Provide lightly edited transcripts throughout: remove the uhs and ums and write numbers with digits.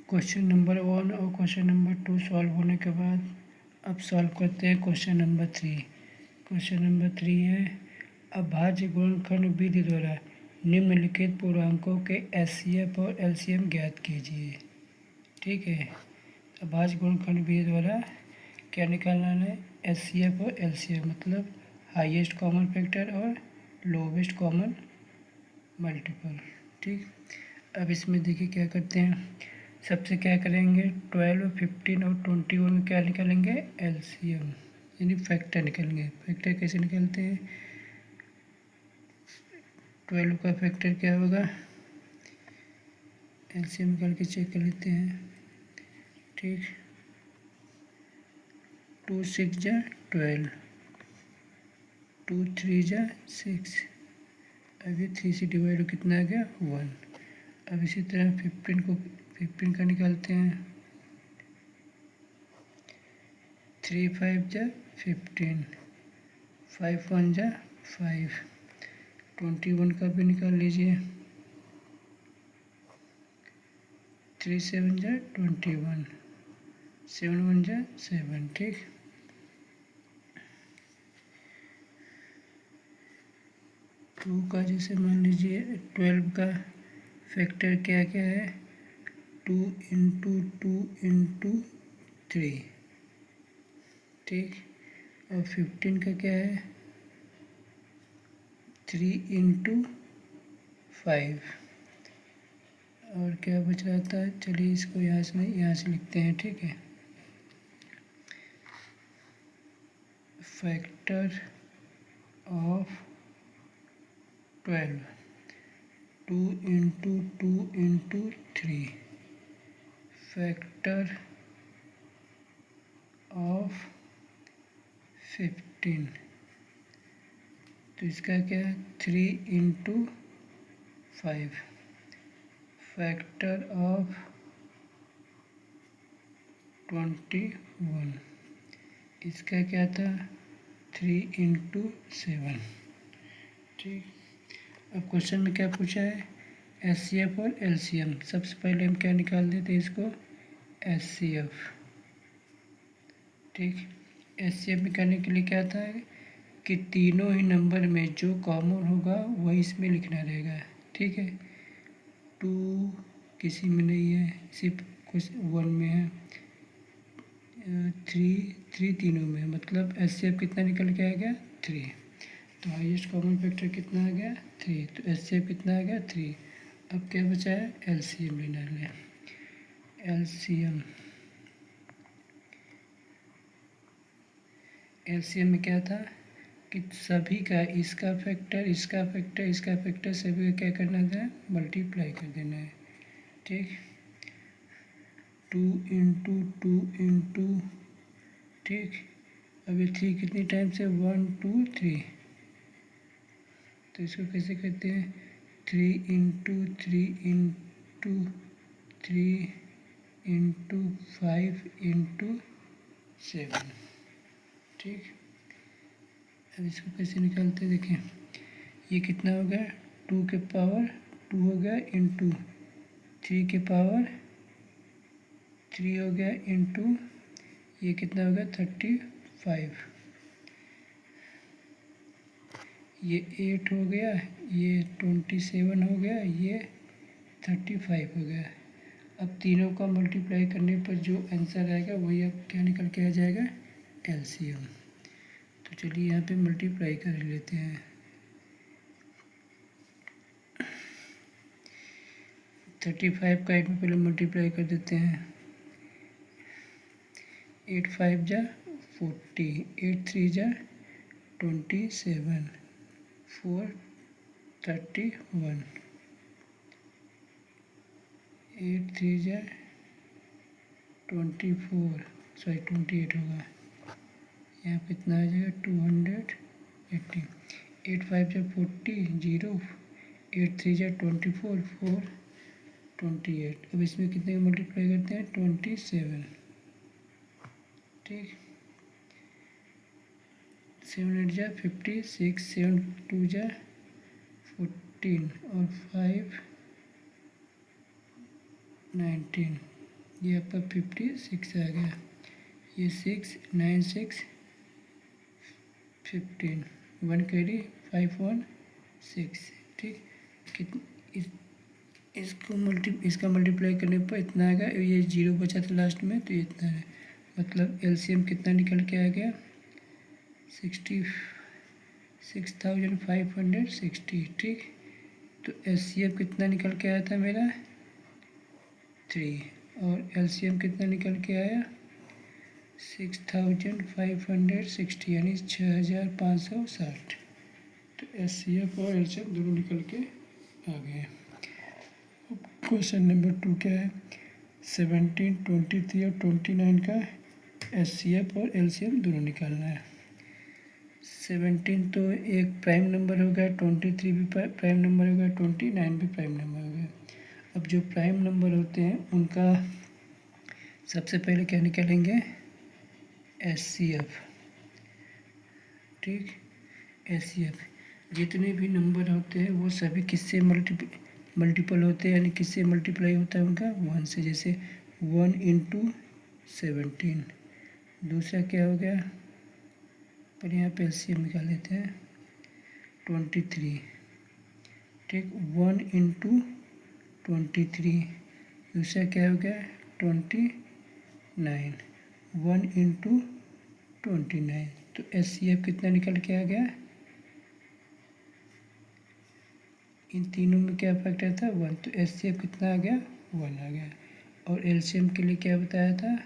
Question number 1 और question number 2 solve होने के बाद अब सॉल्व करते हैं क्वेश्चन नंबर 3। क्वेश्चन नंबर 3 है अभाज्य गुणनखंड विधि द्वारा निम्नलिखित पूर्णांकों के एचसीएफ और एलसीएम ज्ञात कीजिए। ठीक है, अभाज्य गुणनखंड विधि द्वारा क्या निकालना है? एचसीएफ और एलसीएम मतलब हाईएस्ट कॉमन फैक्टर और लोवेस्ट कॉमन मल्टीपल। ठीक, अब इसमें देखिए क्या करते हैं। सबसे क्या करेंगे, 12, 15 और 21 क्या निकालेंगे? एलसीएम यानी फैक्टर निकालेंगे। फैक्टर कैसे निकालते हैं? 12 का फैक्टर क्या होगा? एलसीएम निकाल के चेक कर लेते हैं। ठीक, 2 6 जा 12, 2 3 जा 6, अभी 3 से डिवाइड कितना आ गया? 1। अब इसी तरह 15 का निकालते हैं। 3 5 जा 15, 5 1 जा 5, 21 का भी निकाल लीजिए। 3 7 जा 21, 7 1 जा 7। ठीक, टू का जैसे मान लीजिए 12 का फैक्टर क्या क्या है? 2 इंटू 2 इंटू 3। ठीक, और 15 का क्या है? 3 इंटू 5। और क्या बच रहा था? चलिए इसको यहाँ से लिखते हैं। ठीक है, factor of 12, 2 into 2 into 3, factor of 15, तो इसका क्या है? 3 इंटू 5, फैक्टर ऑफ 21, इसका क्या था? 3 इंटू 7। ठीक, अब क्वेश्चन में क्या पूछा है? एचसीएफ और एलसीएम। सबसे पहले हम क्या निकाल देते हैं इसको? एचसीएफ। ठीक, एचसीएफ निकालने के लिए क्या था कि तीनों ही नंबर में जो कॉमन होगा वही इसमें लिखना रहेगा। ठीक है, 2 किसी में नहीं है, सिर्फ कुछ 1 में है, 3 तीनों में है, मतलब एचसीएफ कितना निकल के आ गया? 3। तो हाईएस्ट कॉमन फैक्टर कितना आ गया? 3। तो एचसीएफ कितना आ गया? 3। अब क्या बचा है? एलसीएम लेना है। एलसीएम में क्या था कि सभी का इसका फैक्टर सभी का क्या करना था? मल्टीप्लाई कर देना है। ठीक, 2 इंटू 2 इंटू, ठीक, अब ये 3 कितनी टाइम से? 1 2 3, तो इसको कैसे करते हैं? 3 इंटू 3 इंटू 3 इंटू 5 इंटू 7। ठीक, अब इसको कैसे निकालते हैं? देखें, ये कितना हो गया? 2 के पावर 2 हो गया इंटू 3 के पावर 3 हो गया इंटू ये कितना हो गया? 35। ये 8 हो गया, ये 27 हो गया, ये 35 हो गया। अब तीनों का मल्टीप्लाई करने पर जो आंसर आएगा वही अब क्या निकल के आ जाएगा? एलसीएम। तो चलिए यहाँ पे मल्टीप्लाई कर लेते हैं। 35 का 8 में पहले मल्टीप्लाई कर देते हैं। 8 5 जा 40, 8 3 जा 27, 4 31, 8 3 जा 24, सॉरी 28 होगा। यहाँ पे कितना आ जाएगा? 280। 8 5 जा 40, 0, 8 3 जा 24, 4 28। अब इसमें कितने का मल्टीप्लाई करते हैं? 27। ठीक, 7 8 जा 56, 7 2 जा 14 और 5 19, ये आपका 56 आ गया। ये 6 9 6 15 1 कैरी 5 1 6। ठीक, कित इसका मल्टीप्लाई करने पर इतना आएगा। ये 0 बचा था लास्ट में, तो ये इतना है। मतलब एलसीएम कितना निकल के आ गया? 66,560। ठीक, तो एचसीएफ कितना निकल के आया था मेरा? 3। और एलसीएम कितना निकल के आया? 6,560 यानी 6,560। तो एचसीएफ और एलसीएम दोनों निकल के आ गए। क्वेश्चन नंबर 2 क्या है? 17, 23 और 29 का एचसीएफ और एलसीएम दोनों निकालना है। 17 तो एक प्राइम नंबर हो गया, 23 भी प्राइम नंबर हो गया, 29 भी प्राइम नंबर हो गया। अब जो प्राइम नंबर होते हैं उनका सबसे पहले क्या निकालेंगे? एचसीएफ। ठीक, एचसीएफ जितने भी नंबर होते हैं वो सभी किससे मल्टीपल होते हैं, यानी किससे मल्टीप्लाई होता है उनका? 1 से। जैसे 1 इंटू 17। दूसरा क्या हो गया? पर यहाँ पे एलसीएम निकाल लेते हैं। 23। ठीक, 1 इंटू 23। दूसरा क्या हो गया? 29। 1 इंटू 29। तो एचसीएफ कितना निकल के आ गया? इन तीनों में क्या फैक्टर था? 1। तो एचसीएफ कितना आ गया? 1 आ गया। और एलसीएम के लिए क्या बताया था?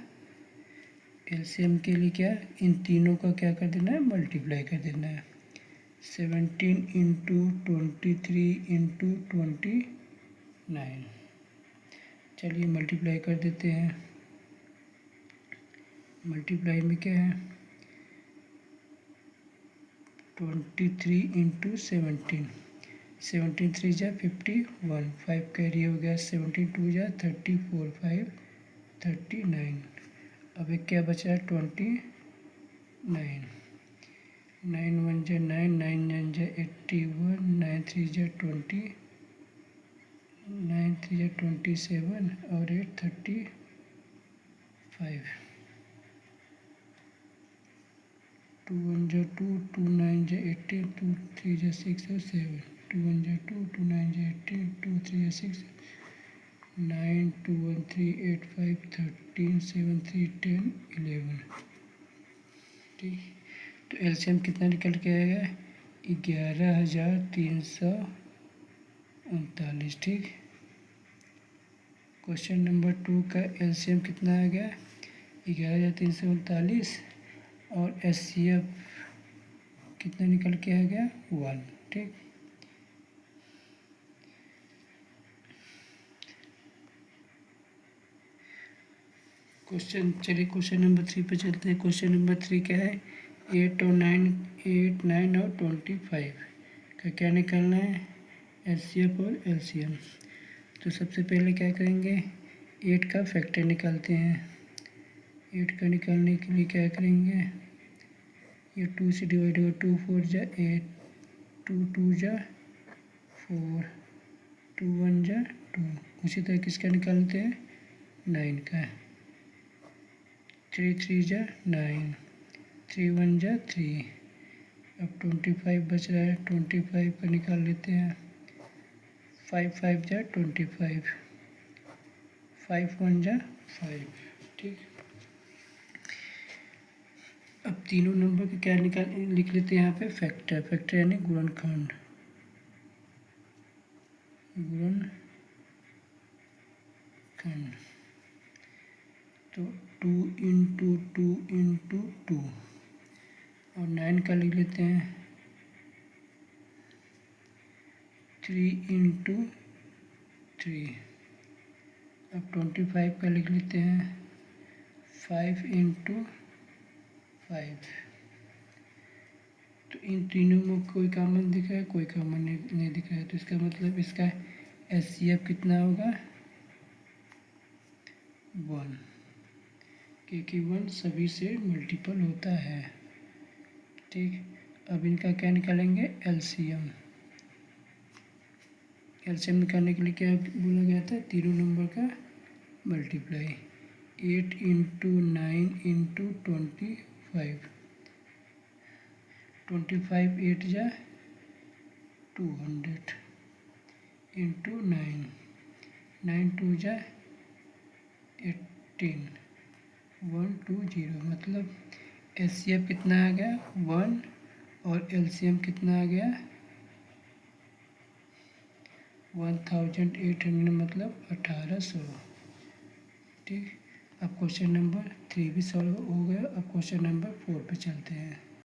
एलसीएम के लिए क्या? इन तीनों का क्या कर देना है? मल्टीप्लाई कर देना है। 17 इंटू 23 इंटू 29। चलिए मल्टीप्लाई कर देते हैं। मल्टीप्लाई में क्या है? 23 इंटू 17। 17 3 जा 51, 5 कैरी हो गया। 17 2 जा 34, 5 39। अब एक क्या बचा? 29। 9 1 जा 9, 9 9 जा 81, 9 3 जा 20, 9 3 जा 27 और 8 35। 2 1 जा 2, 2 9 जा 18, 2 3 जा 6 और 7। 2 1 जा 2, 2 9 जा 18, 2 3 जा 6, 9 2 1 3 8 5 13 7 3 10 11। ठीक, तो एलसीएम कितना निकल के आएगा? 11,339। ठीक, क्वेश्चन नंबर 2 का एलसीएम कितना आ गया? 11,339 और एचसीएफ कितना निकल के आ गया? 1। ठीक, चलिए क्वेश्चन नंबर 3 पे चलते हैं। क्वेश्चन नंबर 3 क्या है? 8 और 9 और 25 का क्या निकालना है? एचसीएफ और एलसीएम। तो सबसे पहले क्या करेंगे? 8 का फैक्टर निकालते हैं। 8 का निकालने के लिए क्या करेंगे? ये 2 से डिवाइड होगा। 2 4 जा 8, 2 2 जा 4, 2 1 जा 2। उसी तरह किसका निकालते हैं? 9 का। 3 3 जा 9, 3 1 जा 3। अब 25 बच रहा है, 25 का निकाल लेते हैं। 5 5 जा 25, 5 1 जा 5। ठीक, अब तीनों नंबर के क्या लिख लेते हैं यहाँ पे? फैक्टर। फैक्टर यानी गुणनखंड। गुणनखंड तो 2 इंटू 2 इंटू 2 और 9 का लिख लेते हैं 3 इंटू 3। अब 25 का लिख लेते हैं 5 इंटू 5। तो इन तीनों में कोई कॉमन दिख रहा है? कोई कॉमन नहीं दिख रहा है। तो इसका मतलब इसका एचसीएफ कितना होगा? 1, क्योंकि 1 सभी से मल्टीपल होता है। ठीक, अब इनका क्या निकालेंगे? एलसीएम। एलसीएम निकालने के लिए क्या बोला गया था? तीनों नंबर का मल्टीप्लाई। 8 इंटू 9 इंटू 25, 25 8 जा 200 इंटू 9, 9 2 जा 18, 120, मतलब एचसीएफ कितना आ गया 1 और एलसीएम कितना आ गया 1800, मतलब 1800। ठीक, अब क्वेश्चन नंबर 3 भी सॉल्व हो गया। अब क्वेश्चन नंबर 4 पे चलते हैं।